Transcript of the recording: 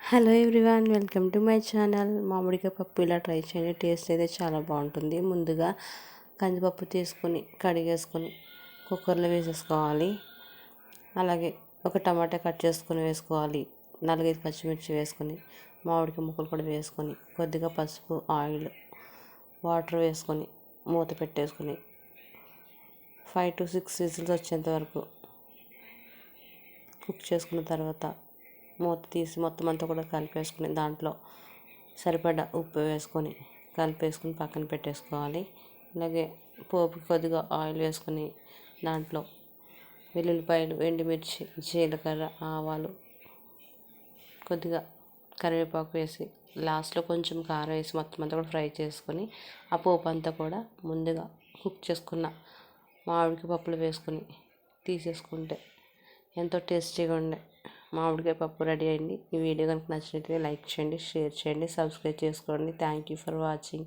Hello everyone, welcome to my channel. మామిడికాయ పప్పు ఇలా ట్రై చేయండి. టేస్ట్ అయితే చాలా బాగుంటుంది. ముందుగా కందిపప్పు తీసుకొని కడిగేసుకొని కుక్కర్లో వేసేసుకోవాలి. అలాగే ఒక టమాటా కట్ చేసుకొని వేసుకోవాలి. 4-5 పచ్చిమిర్చి వేసుకొని మామిడికాయ ముక్కలు కూడా వేసుకొని కొద్దిగా పసుపు, ఆయిల్, వాటర్ వేసుకొని మూత పెట్టేసుకొని 5 to 6 విజిల్స్ వచ్చేంత వరకు కుక్ చేసుకున్న తర్వాత మూత తీసి మొత్తం అంతా కూడా కలిపేసుకుని దాంట్లో సరిపడా ఉప్పు వేసుకొని కలిపేసుకుని పక్కన పెట్టేసుకోవాలి. అలాగే పోపు కొద్దిగా ఆయిల్ వేసుకొని దాంట్లో వెల్లుల్లిపాయలు, ఎండుమిర్చి, జీలకర్ర, ఆవాలు, కొద్దిగా కరివేపాకు వేసి లాస్ట్లో కొంచెం కారం వేసి మొత్తం అంతా కూడా ఫ్రై చేసుకొని ఆ పోపు అంతా కూడా ముందుగా కుక్ చేసుకున్న మామిడికాయ పప్పులు వేసుకొని తీసేసుకుంటే ఎంతో టేస్టీగా ఉండే మామిడికాయ పప్పు రెడీ అయింది. ఈ వీడియో కనుక నచ్చినట్లయితే లైక్ చేయండి, షేర్ చేయండి, సబ్స్క్రైబ్ చేసుకోండి. Thank you for watching.